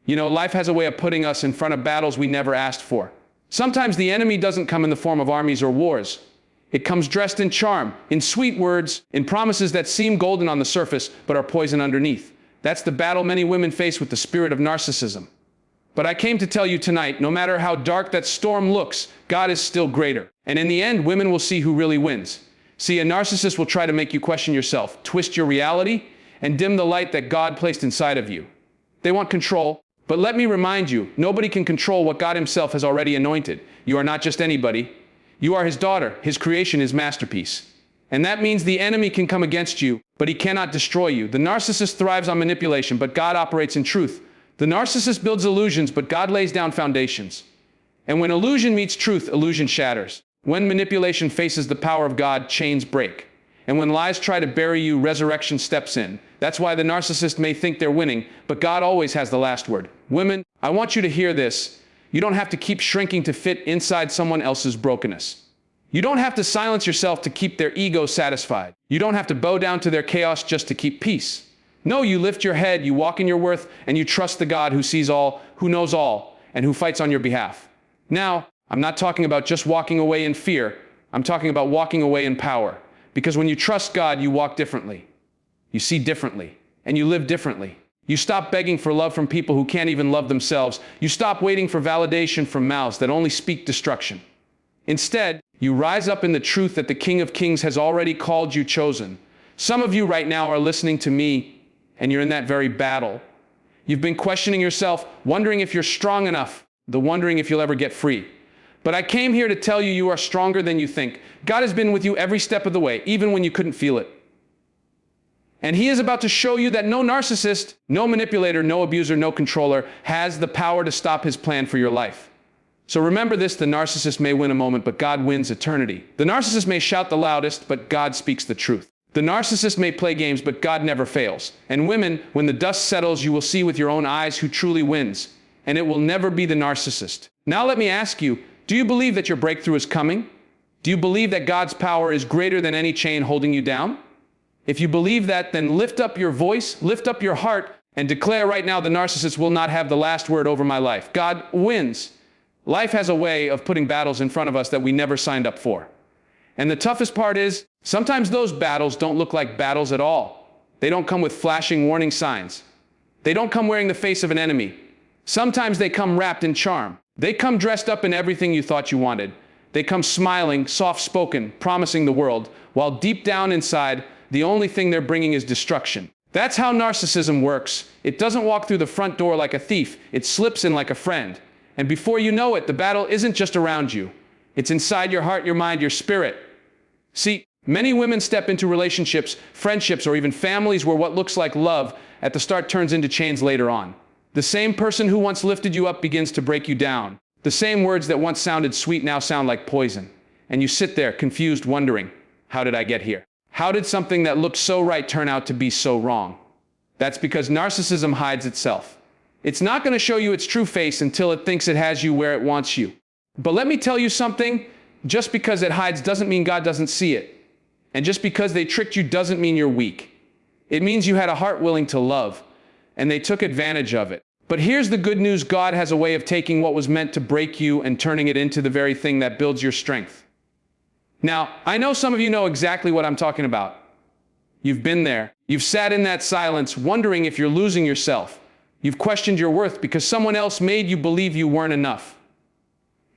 You know, life has a way of putting us in front of battles we never asked for. Sometimes the enemy doesn't come in the form of armies or wars. It comes dressed in charm, in sweet words, in promises that seem golden on the surface, but are poison underneath. That's the battle many women face with the spirit of narcissism. But I came to tell you tonight, no matter how dark that storm looks, God is still greater. And in the end, women will see who really wins. See, a narcissist will try to make you question yourself, twist your reality, and dim the light that God placed inside of you. They want control, but let me remind you, nobody can control what God himself has already anointed. You are not just anybody. You are his daughter, his creation, his masterpiece. And that means the enemy can come against you, but he cannot destroy you. The narcissist thrives on manipulation, but God operates in truth. The narcissist builds illusions, but God lays down foundations. And when illusion meets truth, illusion shatters. When manipulation faces the power of God, chains break. And when lies try to bury you, resurrection steps in. That's why the narcissist may think they're winning, but God always has the last word. Women, I want you to hear this. You don't have to keep shrinking to fit inside someone else's brokenness. You don't have to silence yourself to keep their ego satisfied. You don't have to bow down to their chaos just to keep peace. No, you lift your head, you walk in your worth, and you trust the God who sees all, who knows all, and who fights on your behalf. Now, I'm not talking about just walking away in fear. I'm talking about walking away in power. Because when you trust God, you walk differently. You see differently, and you live differently. You stop begging for love from people who can't even love themselves. You stop waiting for validation from mouths that only speak destruction. Instead, you rise up in the truth that the King of Kings has already called you chosen. Some of you right now are listening to me, and you're in that very battle. You've been questioning yourself, wondering if you're strong enough, wondering if you'll ever get free. But I came here to tell you you are stronger than you think. God has been with you every step of the way, even when you couldn't feel it. And he is about to show you that no narcissist, no manipulator, no abuser, no controller has the power to stop his plan for your life. So remember this, the narcissist may win a moment, but God wins eternity. The narcissist may shout the loudest, but God speaks the truth. The narcissist may play games, but God never fails. And women, when the dust settles, you will see with your own eyes who truly wins. And it will never be the narcissist. Now let me ask you, do you believe that your breakthrough is coming? Do you believe that God's power is greater than any chain holding you down? If you believe that, then lift up your voice, lift up your heart, and declare right now, the narcissist will not have the last word over my life. God wins. Life has a way of putting battles in front of us that we never signed up for. And the toughest part is, sometimes those battles don't look like battles at all. They don't come with flashing warning signs. They don't come wearing the face of an enemy. Sometimes they come wrapped in charm. They come dressed up in everything you thought you wanted. They come smiling, soft-spoken, promising the world, while deep down inside, the only thing they're bringing is destruction. That's how narcissism works. It doesn't walk through the front door like a thief. It slips in like a friend. And before you know it, the battle isn't just around you. It's inside your heart, your mind, your spirit. See, many women step into relationships, friendships, or even families where what looks like love at the start turns into chains later on. The same person who once lifted you up begins to break you down. The same words that once sounded sweet now sound like poison. And you sit there, confused, wondering, how did I get here? How did something that looked so right turn out to be so wrong? That's because narcissism hides itself. It's not going to show you its true face until it thinks it has you where it wants you. But let me tell you something, just because it hides doesn't mean God doesn't see it. And just because they tricked you doesn't mean you're weak. It means you had a heart willing to love, and they took advantage of it. But here's the good news, God has a way of taking what was meant to break you and turning it into the very thing that builds your strength. Now, I know some of you know exactly what I'm talking about. You've been there. You've sat in that silence, wondering if you're losing yourself. You've questioned your worth because someone else made you believe you weren't enough.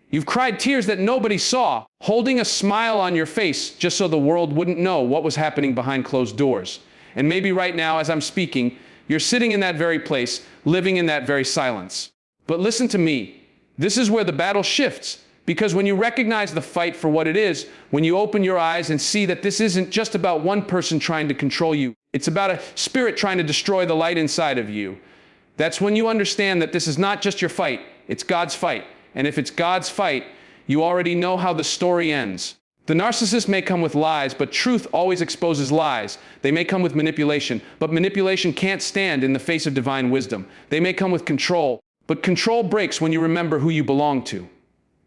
You've cried tears that nobody saw, holding a smile on your face just so the world wouldn't know what was happening behind closed doors. And maybe right now, as I'm speaking, you're sitting in that very place, living in that very silence. But listen to me. This is where the battle shifts. Because when you recognize the fight for what it is, when you open your eyes and see that this isn't just about one person trying to control you, it's about a spirit trying to destroy the light inside of you. That's when you understand that this is not just your fight, it's God's fight. And if it's God's fight, you already know how the story ends. The narcissist may come with lies, but truth always exposes lies. They may come with manipulation, but manipulation can't stand in the face of divine wisdom. They may come with control, but control breaks when you remember who you belong to.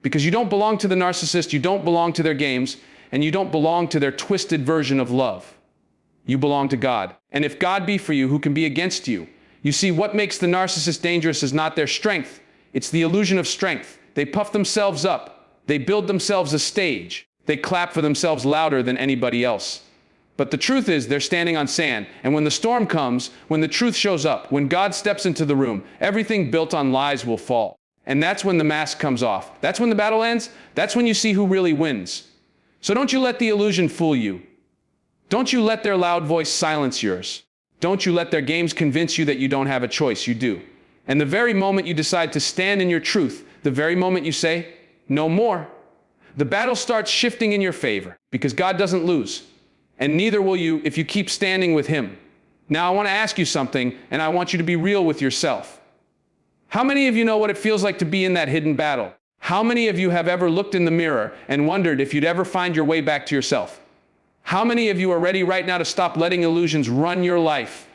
Because you don't belong to the narcissist, you don't belong to their games, and you don't belong to their twisted version of love. You belong to God. And if God be for you, who can be against you? You see, what makes the narcissist dangerous is not their strength. It's the illusion of strength. They puff themselves up. They build themselves a stage. They clap for themselves louder than anybody else. But the truth is they're standing on sand. And when the storm comes, when the truth shows up, when God steps into the room, everything built on lies will fall. And that's when the mask comes off. That's when the battle ends. That's when you see who really wins. So don't you let the illusion fool you. Don't you let their loud voice silence yours. Don't you let their games convince you that you don't have a choice. You do. And the very moment you decide to stand in your truth, the very moment you say, no more, the battle starts shifting in your favor, because God doesn't lose. And neither will you if you keep standing with him. Now I want to ask you something, and I want you to be real with yourself. How many of you know what it feels like to be in that hidden battle? How many of you have ever looked in the mirror and wondered if you'd ever find your way back to yourself? How many of you are ready right now to stop letting illusions run your life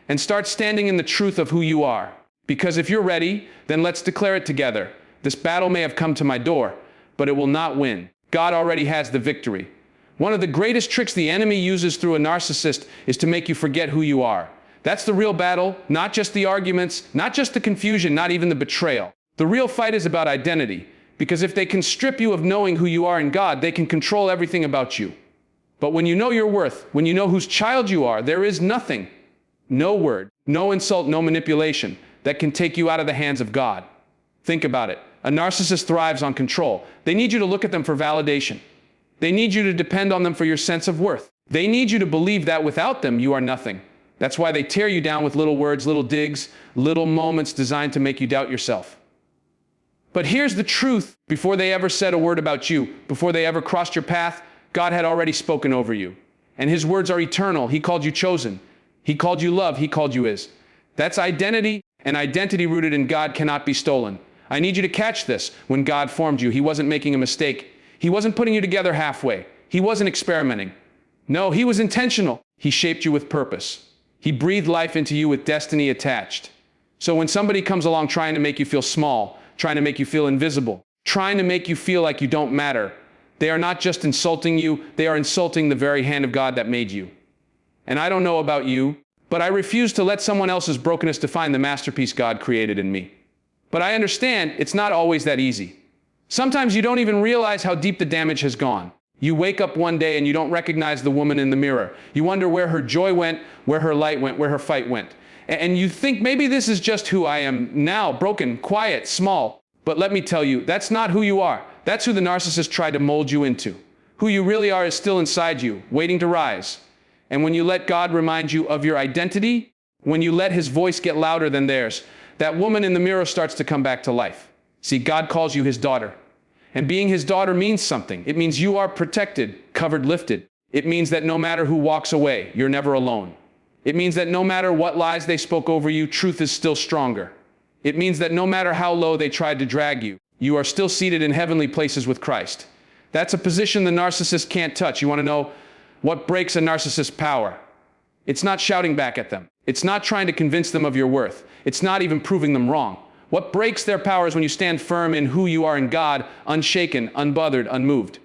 and start standing in the truth of who you are? Because if you're ready, then let's declare it together. This battle may have come to my door, but it will not win. God already has the victory. One of the greatest tricks the enemy uses through a narcissist is to make you forget who you are. That's the real battle, not just the arguments, not just the confusion, not even the betrayal. The real fight is about identity, because if they can strip you of knowing who you are in God, they can control everything about you. But when you know your worth, when you know whose child you are, there is nothing, no word, no insult, no manipulation that can take you out of the hands of God. Think about it. A narcissist thrives on control. They need you to look at them for validation. They need you to depend on them for your sense of worth. They need you to believe that without them, you are nothing. That's why they tear you down with little words, little digs, little moments designed to make you doubt yourself. But here's the truth. Before they ever said a word about you, before they ever crossed your path, God had already spoken over you. And his words are eternal. He called you chosen. He called you love. He called you his. That's identity, and identity rooted in God cannot be stolen. I need you to catch this. When God formed you, he wasn't making a mistake. He wasn't putting you together halfway. He wasn't experimenting. No, he was intentional. He shaped you with purpose. He breathed life into you with destiny attached. So when somebody comes along trying to make you feel small, trying to make you feel invisible, trying to make you feel like you don't matter, they are not just insulting you, they are insulting the very hand of God that made you. And I don't know about you, but I refuse to let someone else's brokenness define the masterpiece God created in me. But I understand it's not always that easy. Sometimes you don't even realize how deep the damage has gone. You wake up one day and you don't recognize the woman in the mirror. You wonder where her joy went, where her light went, where her fight went. And you think maybe this is just who I am now, broken, quiet, small. But let me tell you, that's not who you are. That's who the narcissist tried to mold you into. Who you really are is still inside you, waiting to rise. And when you let God remind you of your identity, when you let his voice get louder than theirs, that woman in the mirror starts to come back to life. See, God calls you his daughter. And being his daughter means something. It means you are protected, covered, lifted. It means that no matter who walks away, you're never alone. It means that no matter what lies they spoke over you, truth is still stronger. It means that no matter how low they tried to drag you, you are still seated in heavenly places with Christ. That's a position the narcissist can't touch. You want to know what breaks a narcissist's power? It's not shouting back at them. It's not trying to convince them of your worth. It's not even proving them wrong. What breaks their power is when you stand firm in who you are in God, unshaken, unbothered, unmoved.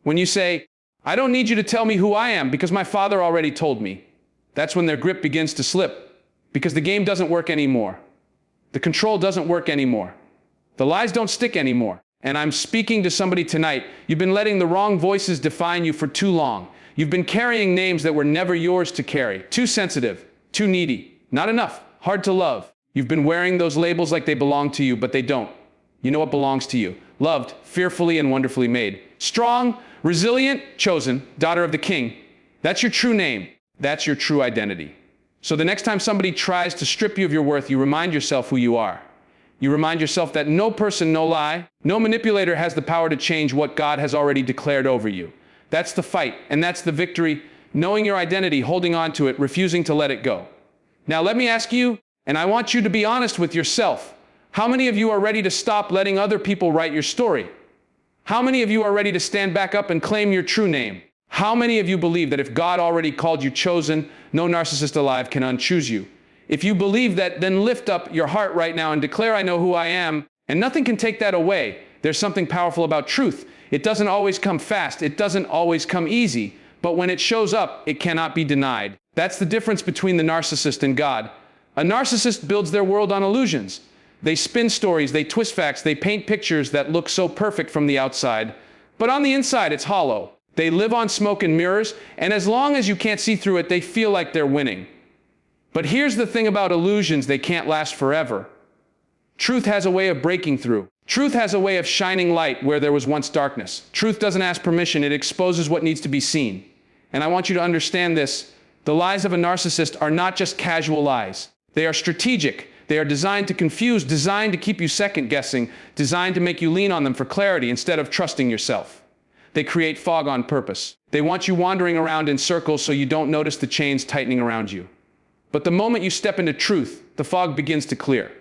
When you say, I don't need you to tell me who I am because my Father already told me. That's when their grip begins to slip, because the game doesn't work anymore. The control doesn't work anymore. The lies don't stick anymore. And I'm speaking to somebody tonight. You've been letting the wrong voices define you for too long. You've been carrying names that were never yours to carry. Too sensitive, too needy, not enough, hard to love. You've been wearing those labels like they belong to you, but they don't. You know what belongs to you. Loved, fearfully and wonderfully made. Strong, resilient, chosen, daughter of the King. That's your true name. That's your true identity. So the next time somebody tries to strip you of your worth, you remind yourself who you are. You remind yourself that no person, no lie, no manipulator has the power to change what God has already declared over you. That's the fight, and that's the victory. Knowing your identity, holding on to it, refusing to let it go. Now let me ask you, and I want you to be honest with yourself. How many of you are ready to stop letting other people write your story? How many of you are ready to stand back up and claim your true name? How many of you believe that if God already called you chosen, no narcissist alive can unchoose you? If you believe that, then lift up your heart right now and declare, I know who I am, and nothing can take that away. There's something powerful about truth. It doesn't always come fast. It doesn't always come easy. But when it shows up, it cannot be denied. That's the difference between the narcissist and God. A narcissist builds their world on illusions. They spin stories, they twist facts, they paint pictures that look so perfect from the outside, but on the inside it's hollow. They live on smoke and mirrors, and as long as you can't see through it, they feel like they're winning. But here's the thing about illusions: they can't last forever. Truth has a way of breaking through. Truth has a way of shining light where there was once darkness. Truth doesn't ask permission, it exposes what needs to be seen. And I want you to understand this: the lies of a narcissist are not just casual lies. They are strategic. They are designed to confuse, designed to keep you second-guessing, designed to make you lean on them for clarity instead of trusting yourself. They create fog on purpose. They want you wandering around in circles so you don't notice the chains tightening around you. But the moment you step into truth, the fog begins to clear.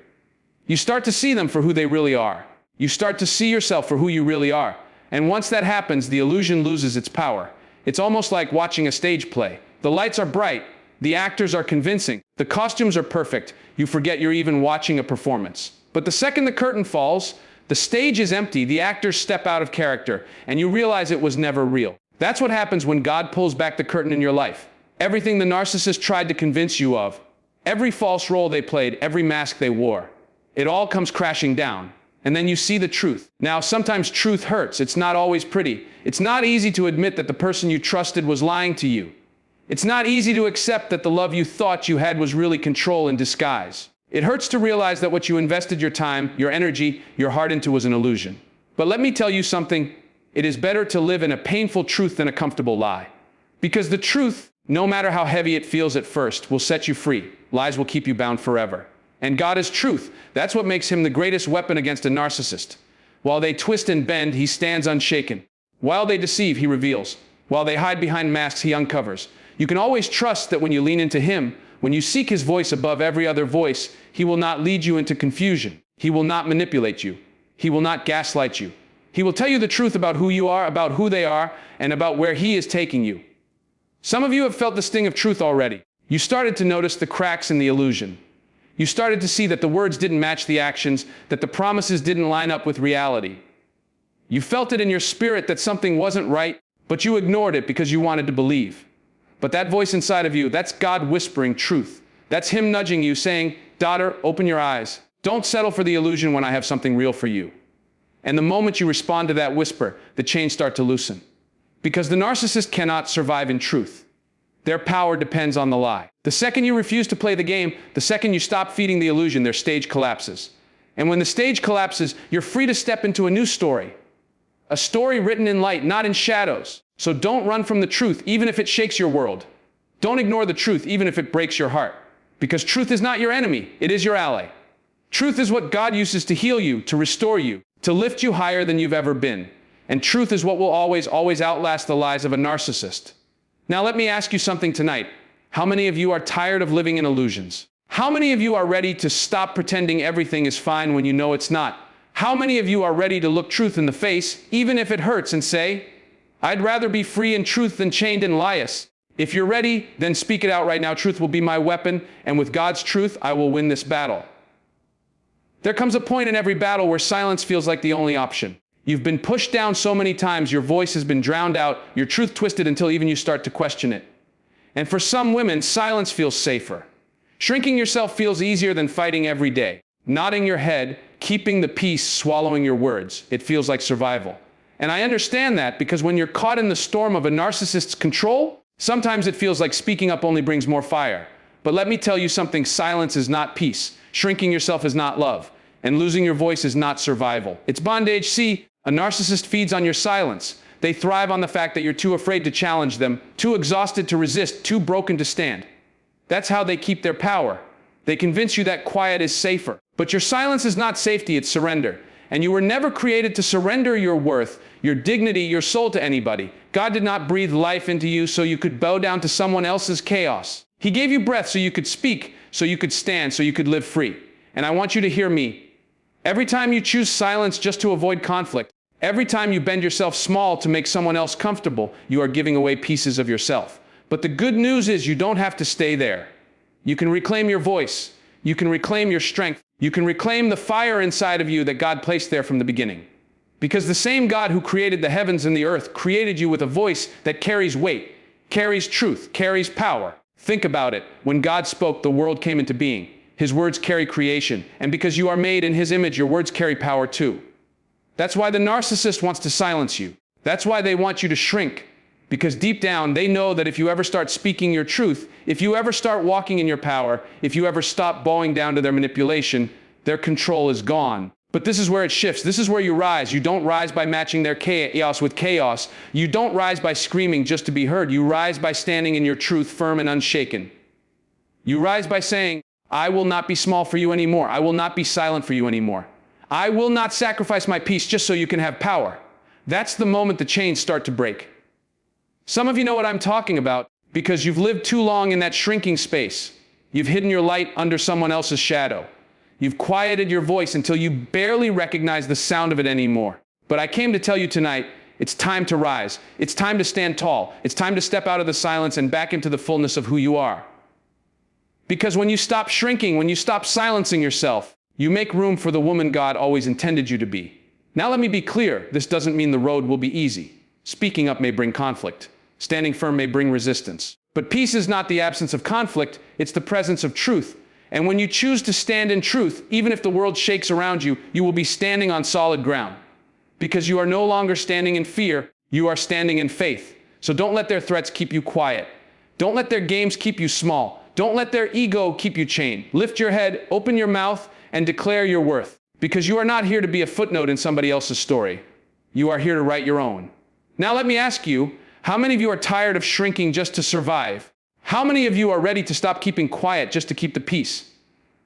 You start to see them for who they really are. You start to see yourself for who you really are. And once that happens, the illusion loses its power. It's almost like watching a stage play. The lights are bright. The actors are convincing. The costumes are perfect. You forget you're even watching a performance. But the second the curtain falls, the stage is empty, the actors step out of character, and you realize it was never real. That's what happens when God pulls back the curtain in your life. Everything the narcissist tried to convince you of, every false role they played, every mask they wore, it all comes crashing down. And then you see the truth. Now, sometimes truth hurts. It's not always pretty. It's not easy to admit that the person you trusted was lying to you. It's not easy to accept that the love you thought you had was really control in disguise. It hurts to realize that what you invested your time, your energy, your heart into was an illusion. But let me tell you something. It is better to live in a painful truth than a comfortable lie. Because the truth, no matter how heavy it feels at first, will set you free. Lies will keep you bound forever. And God is truth. That's what makes him the greatest weapon against a narcissist. While they twist and bend, he stands unshaken. While they deceive, he reveals. While they hide behind masks, he uncovers. You can always trust that when you lean into him, when you seek his voice above every other voice, he will not lead you into confusion. He will not manipulate you. He will not gaslight you. He will tell you the truth about who you are, about who they are, and about where he is taking you. Some of you have felt the sting of truth already. You started to notice the cracks in the illusion. You started to see that the words didn't match the actions, that the promises didn't line up with reality. You felt it in your spirit that something wasn't right, but you ignored it because you wanted to believe. But that voice inside of you, that's God whispering truth. That's him nudging you, saying, "Daughter, open your eyes. Don't settle for the illusion when I have something real for you." And the moment you respond to that whisper, the chains start to loosen. Because the narcissist cannot survive in truth. Their power depends on the lie. The second you refuse to play the game, the second you stop feeding the illusion, their stage collapses. And when the stage collapses, you're free to step into a new story. A story written in light, not in shadows. So don't run from the truth, even if it shakes your world. Don't ignore the truth, even if it breaks your heart. Because truth is not your enemy, it is your ally. Truth is what God uses to heal you, to restore you, to lift you higher than you've ever been. And truth is what will always, always outlast the lies of a narcissist. Now let me ask you something tonight. How many of you are tired of living in illusions? How many of you are ready to stop pretending everything is fine when you know it's not? How many of you are ready to look truth in the face, even if it hurts, and say, "I'd rather be free in truth than chained in lies"? If you're ready, then speak it out right now. Truth will be my weapon, and with God's truth, I will win this battle. There comes a point in every battle where silence feels like the only option. You've been pushed down so many times, your voice has been drowned out, your truth twisted until even you start to question it. And for some women, silence feels safer. Shrinking yourself feels easier than fighting every day. Nodding your head, keeping the peace, swallowing your words. It feels like survival. And I understand that because when you're caught in the storm of a narcissist's control, sometimes it feels like speaking up only brings more fire. But let me tell you something, silence is not peace. Shrinking yourself is not love. And losing your voice is not survival. It's bondage. See, a narcissist feeds on your silence. They thrive on the fact that you're too afraid to challenge them, too exhausted to resist, too broken to stand. That's how they keep their power. They convince you that quiet is safer. But your silence is not safety, it's surrender. And you were never created to surrender your worth, your dignity, your soul to anybody. God did not breathe life into you so you could bow down to someone else's chaos. He gave you breath so you could speak, so you could stand, so you could live free. And I want you to hear me. Every time you choose silence just to avoid conflict, every time you bend yourself small to make someone else comfortable, you are giving away pieces of yourself. But the good news is you don't have to stay there. You can reclaim your voice. You can reclaim your strength. You can reclaim the fire inside of you that God placed there from the beginning. Because the same God who created the heavens and the earth created you with a voice that carries weight, carries truth, carries power. Think about it. When God spoke, the world came into being. His words carry creation. And because you are made in His image, your words carry power too. That's why the narcissist wants to silence you. That's why they want you to shrink. Because deep down, they know that if you ever start speaking your truth, if you ever start walking in your power, if you ever stop bowing down to their manipulation, their control is gone. But this is where it shifts. This is where you rise. You don't rise by matching their chaos with chaos. You don't rise by screaming just to be heard. You rise by standing in your truth, firm and unshaken. You rise by saying, I will not be small for you anymore. I will not be silent for you anymore. I will not sacrifice my peace just so you can have power. That's the moment the chains start to break. Some of you know what I'm talking about because you've lived too long in that shrinking space. You've hidden your light under someone else's shadow. You've quieted your voice until you barely recognize the sound of it anymore. But I came to tell you tonight, it's time to rise. It's time to stand tall. It's time to step out of the silence and back into the fullness of who you are. Because when you stop shrinking, when you stop silencing yourself, you make room for the woman God always intended you to be. Now let me be clear, this doesn't mean the road will be easy. Speaking up may bring conflict. Standing firm may bring resistance. But peace is not the absence of conflict, it's the presence of truth. And when you choose to stand in truth, even if the world shakes around you, you will be standing on solid ground. Because you are no longer standing in fear, you are standing in faith. So don't let their threats keep you quiet. Don't let their games keep you small. Don't let their ego keep you chained. Lift your head, open your mouth, and declare your worth. Because you are not here to be a footnote in somebody else's story. You are here to write your own. Now let me ask you, how many of you are tired of shrinking just to survive? How many of you are ready to stop keeping quiet just to keep the peace?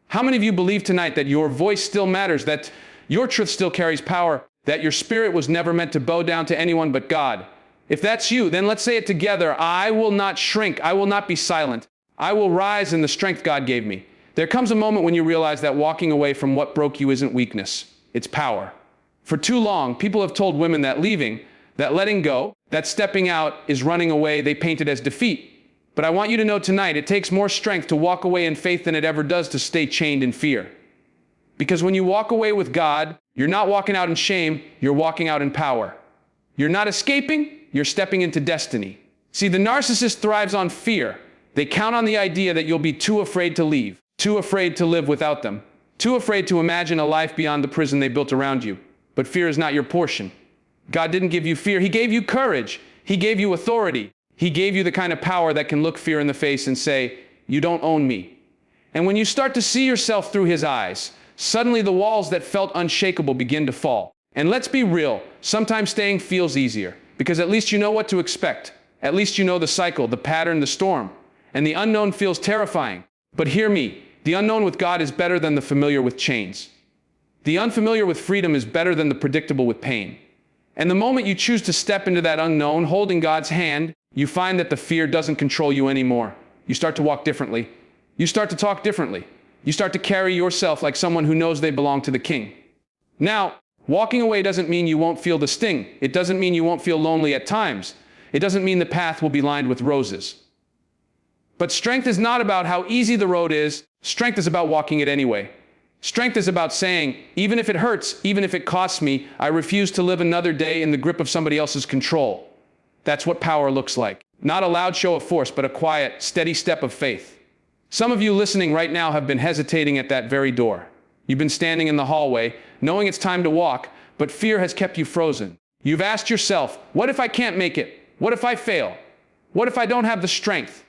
How many of you believe tonight that your voice still matters, that your truth still carries power, that your spirit was never meant to bow down to anyone but God? If that's you, then let's say it together. I will not shrink. I will not be silent. I will rise in the strength God gave me. There comes a moment when you realize that walking away from what broke you isn't weakness, it's power. For too long, people have told women that leaving, that letting go, that stepping out is running away. They paint it as defeat. But I want you to know tonight, it takes more strength to walk away in faith than it ever does to stay chained in fear. Because when you walk away with God, you're not walking out in shame, you're walking out in power. You're not escaping, you're stepping into destiny. See, the narcissist thrives on fear. They count on the idea that you'll be too afraid to leave, too afraid to live without them, too afraid to imagine a life beyond the prison they built around you. But fear is not your portion. God didn't give you fear, He gave you courage. He gave you authority. He gave you the kind of power that can look fear in the face and say, you don't own me. And when you start to see yourself through His eyes, suddenly the walls that felt unshakable begin to fall. And let's be real, sometimes staying feels easier, because at least you know what to expect. At least you know the cycle, the pattern, the storm. And the unknown feels terrifying. But hear me, the unknown with God is better than the familiar with chains. The unfamiliar with freedom is better than the predictable with pain. And the moment you choose to step into that unknown, holding God's hand, you find that the fear doesn't control you anymore. You start to walk differently. You start to talk differently. You start to carry yourself like someone who knows they belong to the King. Now, walking away doesn't mean you won't feel the sting. It doesn't mean you won't feel lonely at times. It doesn't mean the path will be lined with roses. But strength is not about how easy the road is. Strength is about walking it anyway. Strength is about saying, even if it hurts, even if it costs me, I refuse to live another day in the grip of somebody else's control. That's what power looks like. Not a loud show of force, but a quiet, steady step of faith. Some of you listening right now have been hesitating at that very door. You've been standing in the hallway, knowing it's time to walk, but fear has kept you frozen. You've asked yourself, what if I can't make it? What if I fail? What if I don't have the strength?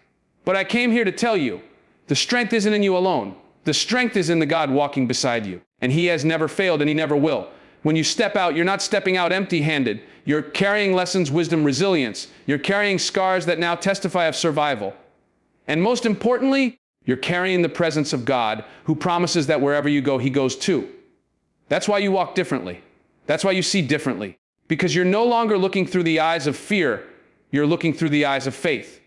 But I came here to tell you, the strength isn't in you alone. The strength is in the God walking beside you. And He has never failed and He never will. When you step out, you're not stepping out empty-handed. You're carrying lessons, wisdom, resilience. You're carrying scars that now testify of survival. And most importantly, you're carrying the presence of God, who promises that wherever you go, He goes too. That's why you walk differently. That's why you see differently. Because you're no longer looking through the eyes of fear. You're looking through the eyes of faith.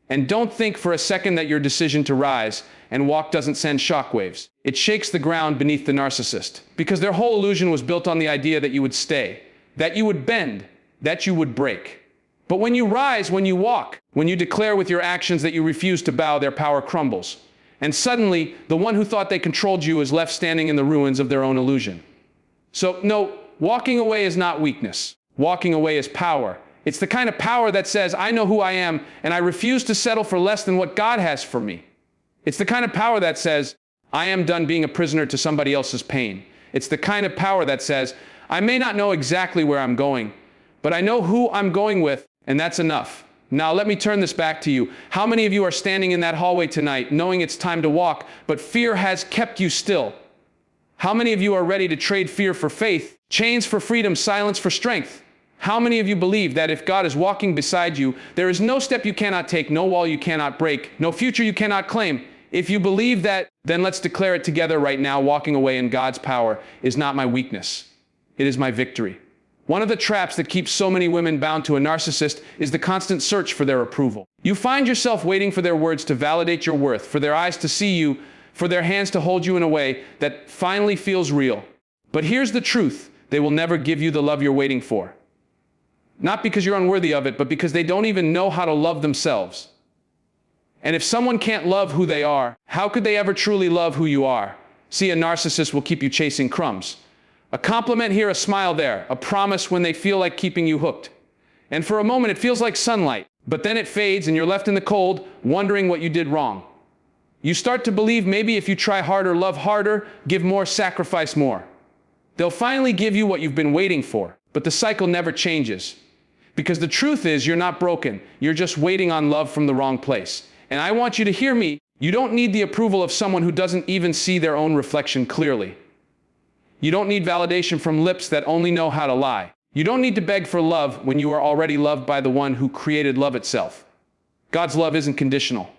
And don't think for a second that your decision to rise and walk doesn't send shockwaves. It shakes the ground beneath the narcissist. Because their whole illusion was built on the idea that you would stay, that you would bend, that you would break. But when you rise, when you walk, when you declare with your actions that you refuse to bow, their power crumbles. And suddenly, the one who thought they controlled you is left standing in the ruins of their own illusion. So no, walking away is not weakness. Walking away is power. It's the kind of power that says, I know who I am, and I refuse to settle for less than what God has for me. It's the kind of power that says, I am done being a prisoner to somebody else's pain. It's the kind of power that says, I may not know exactly where I'm going, but I know who I'm going with, and that's enough. Now let me turn this back to you. How many of you are standing in that hallway tonight knowing it's time to walk, but fear has kept you still? How many of you are ready to trade fear for faith, chains for freedom, silence for strength? How many of you believe that if God is walking beside you, there is no step you cannot take, no wall you cannot break, no future you cannot claim? If you believe that, then let's declare it together right now. Walking away in God's power is not my weakness. It is my victory. One of the traps that keeps so many women bound to a narcissist is the constant search for their approval. You find yourself waiting for their words to validate your worth, for their eyes to see you, for their hands to hold you in a way that finally feels real. But here's the truth. They will never give you the love you're waiting for. Not because you're unworthy of it, but because they don't even know how to love themselves. And if someone can't love who they are, how could they ever truly love who you are? See, a narcissist will keep you chasing crumbs. A compliment here, a smile there, a promise when they feel like keeping you hooked. And for a moment it feels like sunlight, but then it fades and you're left in the cold, wondering what you did wrong. You start to believe maybe if you try harder, love harder, give more, sacrifice more, they'll finally give you what you've been waiting for. But the cycle never changes. Because the truth is, you're not broken. You're just waiting on love from the wrong place. And I want you to hear me. You don't need the approval of someone who doesn't even see their own reflection clearly. You don't need validation from lips that only know how to lie. You don't need to beg for love when you are already loved by the one who created love itself. God's love isn't conditional.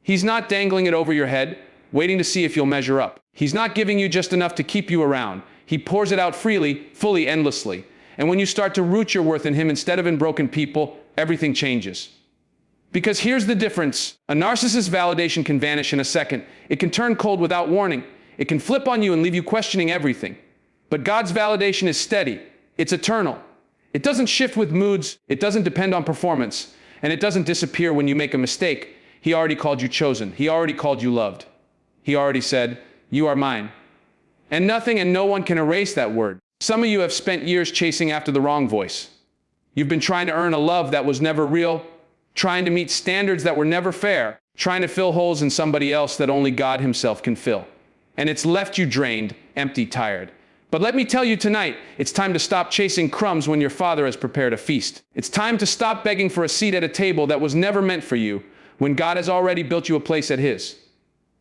He's not dangling it over your head, waiting to see if you'll measure up. He's not giving you just enough to keep you around. He pours it out freely, fully, endlessly. And when you start to root your worth in him instead of in broken people, everything changes. Because here's the difference. A narcissist's validation can vanish in a second. It can turn cold without warning. It can flip on you and leave you questioning everything. But God's validation is steady. It's eternal. It doesn't shift with moods. It doesn't depend on performance. And it doesn't disappear when you make a mistake. He already called you chosen. He already called you loved. He already said, you are mine. And nothing and no one can erase that word. Some of you have spent years chasing after the wrong voice. You've been trying to earn a love that was never real, trying to meet standards that were never fair, trying to fill holes in somebody else that only God himself can fill. And it's left you drained, empty, tired. But let me tell you tonight, it's time to stop chasing crumbs when your Father has prepared a feast. It's time to stop begging for a seat at a table that was never meant for you, when God has already built you a place at his.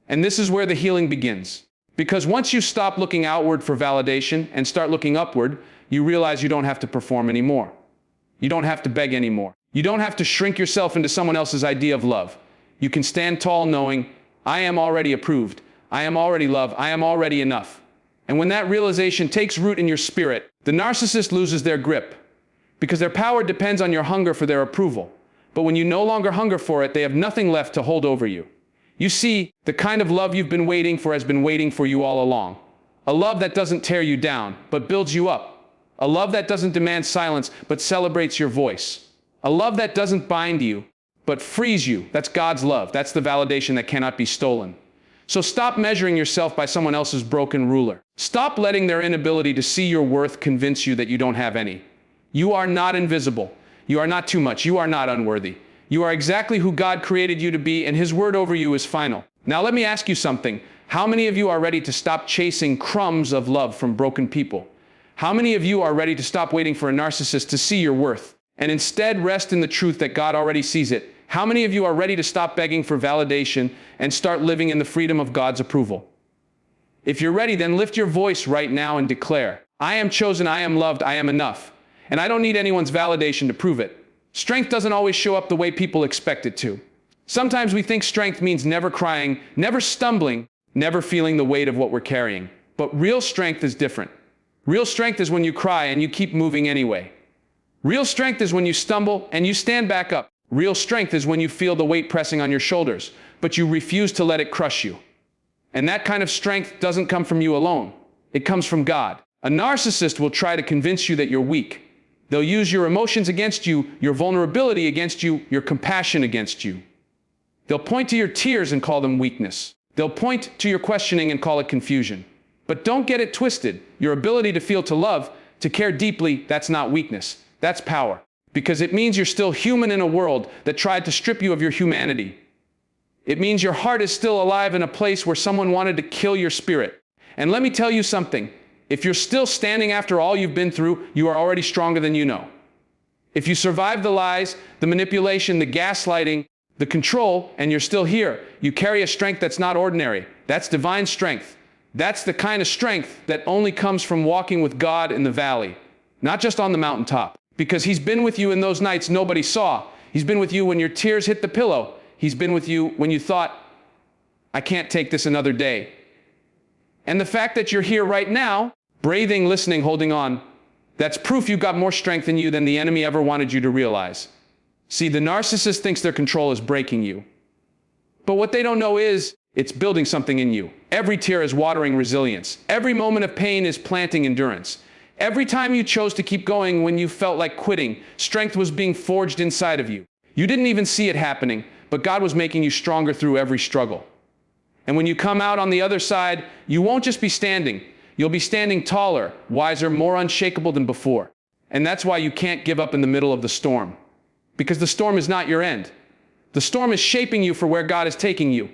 And this is where the healing begins. Because once you stop looking outward for validation and start looking upward, you realize you don't have to perform anymore. You don't have to beg anymore. You don't have to shrink yourself into someone else's idea of love. You can stand tall knowing, I am already approved. I am already loved. I am already enough. And when that realization takes root in your spirit, the narcissist loses their grip. Because their power depends on your hunger for their approval. But when you no longer hunger for it, they have nothing left to hold over you. You see, the kind of love you've been waiting for has been waiting for you all along. A love that doesn't tear you down, but builds you up. A love that doesn't demand silence, but celebrates your voice. A love that doesn't bind you, but frees you. That's God's love. That's the validation that cannot be stolen. So stop measuring yourself by someone else's broken ruler. Stop letting their inability to see your worth convince you that you don't have any. You are not invisible. You are not too much. You are not unworthy. You are exactly who God created you to be, and his word over you is final. Now let me ask you something. How many of you are ready to stop chasing crumbs of love from broken people? How many of you are ready to stop waiting for a narcissist to see your worth and instead rest in the truth that God already sees it? How many of you are ready to stop begging for validation and start living in the freedom of God's approval? If you're ready, then lift your voice right now and declare, I am chosen, I am loved, I am enough. And I don't need anyone's validation to prove it. Strength doesn't always show up the way people expect it to. Sometimes we think strength means never crying, never stumbling, never feeling the weight of what we're carrying. But real strength is different. Real strength is when you cry and you keep moving anyway. Real strength is when you stumble and you stand back up. Real strength is when you feel the weight pressing on your shoulders, but you refuse to let it crush you. And that kind of strength doesn't come from you alone. It comes from God. A narcissist will try to convince you that you're weak. They'll use your emotions against you, your vulnerability against you, your compassion against you. They'll point to your tears and call them weakness. They'll point to your questioning and call it confusion. But don't get it twisted. Your ability to feel, to love, to care deeply, that's not weakness. That's power. Because it means you're still human in a world that tried to strip you of your humanity. It means your heart is still alive in a place where someone wanted to kill your spirit. And let me tell you something. If you're still standing after all you've been through, you are already stronger than you know. If you survived the lies, the manipulation, the gaslighting, the control, and you're still here, you carry a strength that's not ordinary. That's divine strength. That's the kind of strength that only comes from walking with God in the valley, not just on the mountaintop. Because He's been with you in those nights nobody saw. He's been with you when your tears hit the pillow. He's been with you when you thought, I can't take this another day. And the fact that you're here right now, breathing, listening, holding on, that's proof you've got more strength in you than the enemy ever wanted you to realize. See, the narcissist thinks their control is breaking you. But what they don't know is, it's building something in you. Every tear is watering resilience. Every moment of pain is planting endurance. Every time you chose to keep going when you felt like quitting, strength was being forged inside of you. You didn't even see it happening, but God was making you stronger through every struggle. And when you come out on the other side, you won't just be standing. You'll be standing taller, wiser, more unshakable than before. And that's why you can't give up in the middle of the storm. Because the storm is not your end. The storm is shaping you for where God is taking you.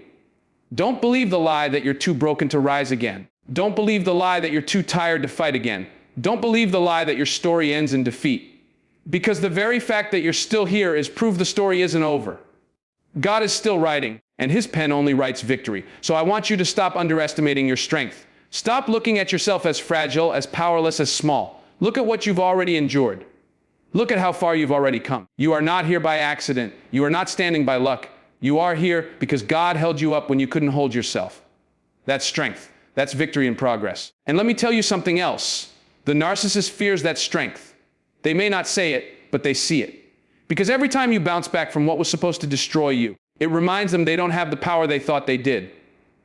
Don't believe the lie that you're too broken to rise again. Don't believe the lie that you're too tired to fight again. Don't believe the lie that your story ends in defeat. Because the very fact that you're still here is proof the story isn't over. God is still writing, and His pen only writes victory. So I want you to stop underestimating your strength. Stop looking at yourself as fragile, as powerless, as small. Look at what you've already endured. Look at how far you've already come. You are not here by accident. You are not standing by luck. You are here because God held you up when you couldn't hold yourself. That's strength. That's victory in progress. And let me tell you something else. The narcissist fears that strength. They may not say it, but they see it. Because every time you bounce back from what was supposed to destroy you, it reminds them they don't have the power they thought they did.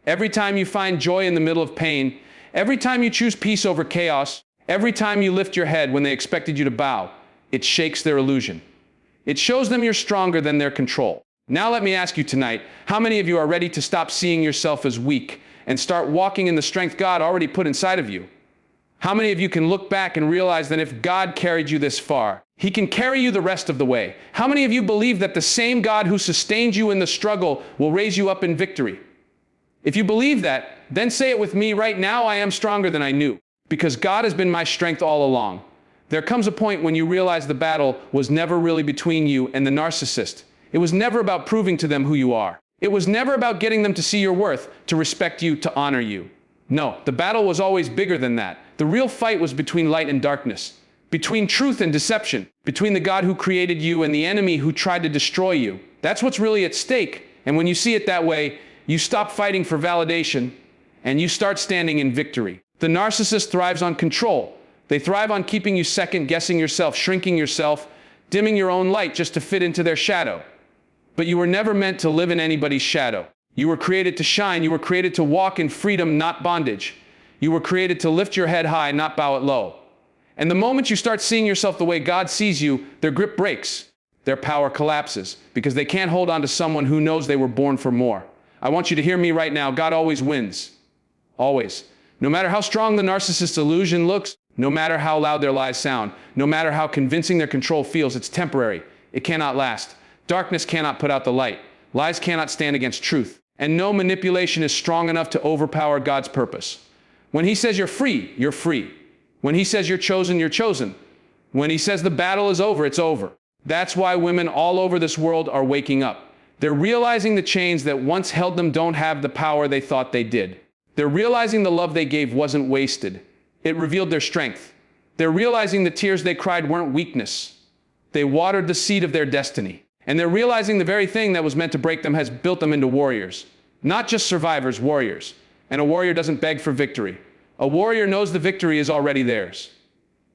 Every time you find joy in the middle of pain, every time you choose peace over chaos, every time you lift your head when they expected you to bow, it shakes their illusion. It shows them you're stronger than their control. Now let me ask you tonight, how many of you are ready to stop seeing yourself as weak and start walking in the strength God already put inside of you? How many of you can look back and realize that if God carried you this far, He can carry you the rest of the way? How many of you believe that the same God who sustained you in the struggle will raise you up in victory? If you believe that, then say it with me right now, I am stronger than I knew, because God has been my strength all along. There comes a point when you realize the battle was never really between you and the narcissist. It was never about proving to them who you are. It was never about getting them to see your worth, to respect you, to honor you. No, the battle was always bigger than that. The real fight was between light and darkness, between truth and deception, between the God who created you and the enemy who tried to destroy you. That's what's really at stake. And when you see it that way, you stop fighting for validation and you start standing in victory. The narcissist thrives on control. They thrive on keeping you second-guessing yourself, shrinking yourself, dimming your own light just to fit into their shadow. But you were never meant to live in anybody's shadow. You were created to shine. You were created to walk in freedom, not bondage. You were created to lift your head high, not bow it low. And the moment you start seeing yourself the way God sees you, their grip breaks. Their power collapses because they can't hold on to someone who knows they were born for more. I want you to hear me right now. God always wins. Always. No matter how strong the narcissist's illusion looks, no matter how loud their lies sound, no matter how convincing their control feels, it's temporary. It cannot last. Darkness cannot put out the light. Lies cannot stand against truth. And no manipulation is strong enough to overpower God's purpose. When He says you're free, you're free. When He says you're chosen, you're chosen. When He says the battle is over, it's over. That's why women all over this world are waking up. They're realizing the chains that once held them don't have the power they thought they did. They're realizing the love they gave wasn't wasted. It revealed their strength. They're realizing the tears they cried weren't weakness. They watered the seed of their destiny. And they're realizing the very thing that was meant to break them has built them into warriors. Not just survivors, warriors. And a warrior doesn't beg for victory. A warrior knows the victory is already theirs.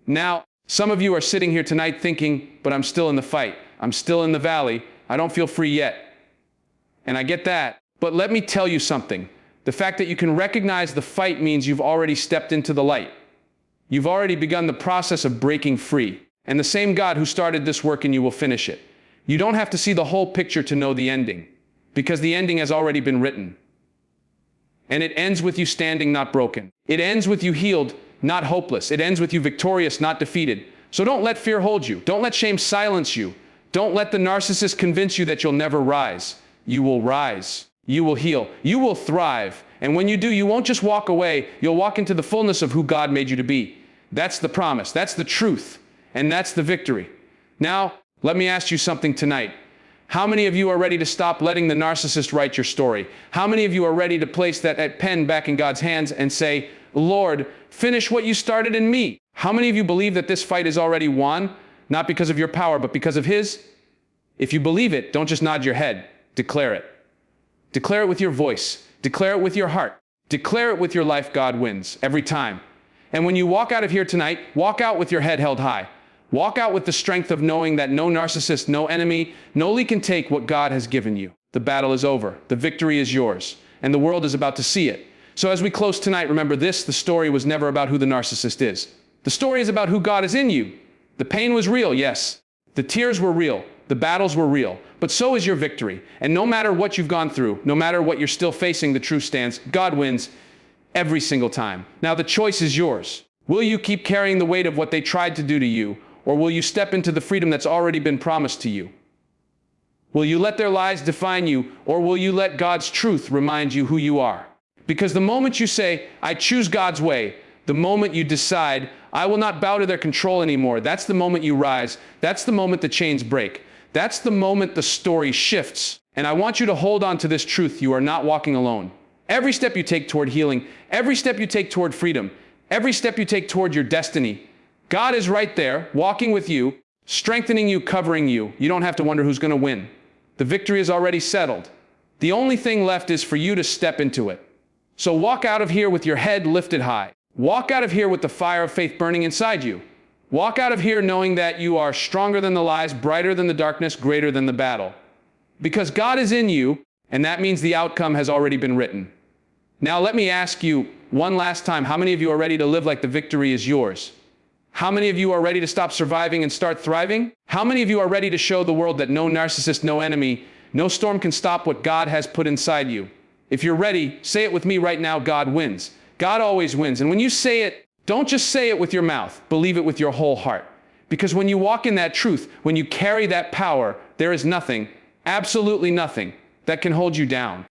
Now, some of you are sitting here tonight thinking, but I'm still in the fight. I'm still in the valley. I don't feel free yet. And I get that. But let me tell you something. The fact that you can recognize the fight means you've already stepped into the light. You've already begun the process of breaking free. And the same God who started this work in you will finish it. You don't have to see the whole picture to know the ending, because the ending has already been written. And it ends with you standing, not broken. It ends with you healed, not hopeless. It ends with you victorious, not defeated. So don't let fear hold you. Don't let shame silence you. Don't let the narcissist convince you that you'll never rise. You will rise. You will heal. You will thrive. And when you do, you won't just walk away. You'll walk into the fullness of who God made you to be. That's the promise. That's the truth. And that's the victory. Now, let me ask you something tonight. How many of you are ready to stop letting the narcissist write your story? How many of you are ready to place that pen back in God's hands and say, Lord, finish what you started in me? How many of you believe that this fight is already won, not because of your power, but because of His? If you believe it, don't just nod your head. Declare it. Declare it with your voice. Declare it with your heart. Declare it with your life. God wins every time. And when you walk out of here tonight, walk out with your head held high. Walk out with the strength of knowing that no narcissist, no enemy, nobody can take what God has given you. The battle is over. The victory is yours. And the world is about to see it. So as we close tonight, remember this: the story was never about who the narcissist is. The story is about who God is in you. The pain was real, yes. The tears were real. The battles were real. But so is your victory. And no matter what you've gone through, no matter what you're still facing, the truth stands. God wins every single time. Now the choice is yours. Will you keep carrying the weight of what they tried to do to you? Or will you step into the freedom that's already been promised to you? Will you let their lies define you, or will you let God's truth remind you who you are? Because the moment you say, I choose God's way, the moment you decide, I will not bow to their control anymore, that's the moment you rise. That's the moment the chains break. That's the moment the story shifts. And I want you to hold on to this truth: you are not walking alone. Every step you take toward healing, every step you take toward freedom, every step you take toward your destiny, God is right there, walking with you, strengthening you, covering you. You don't have to wonder who's going to win. The victory is already settled. The only thing left is for you to step into it. So walk out of here with your head lifted high. Walk out of here with the fire of faith burning inside you. Walk out of here knowing that you are stronger than the lies, brighter than the darkness, greater than the battle. Because God is in you, and that means the outcome has already been written. Now let me ask you one last time, how many of you are ready to live like the victory is yours? How many of you are ready to stop surviving and start thriving? How many of you are ready to show the world that no narcissist, no enemy, no storm can stop what God has put inside you? If you're ready, say it with me right now: God wins. God always wins. And when you say it, don't just say it with your mouth. Believe it with your whole heart. Because when you walk in that truth, when you carry that power, there is nothing, absolutely nothing, that can hold you down.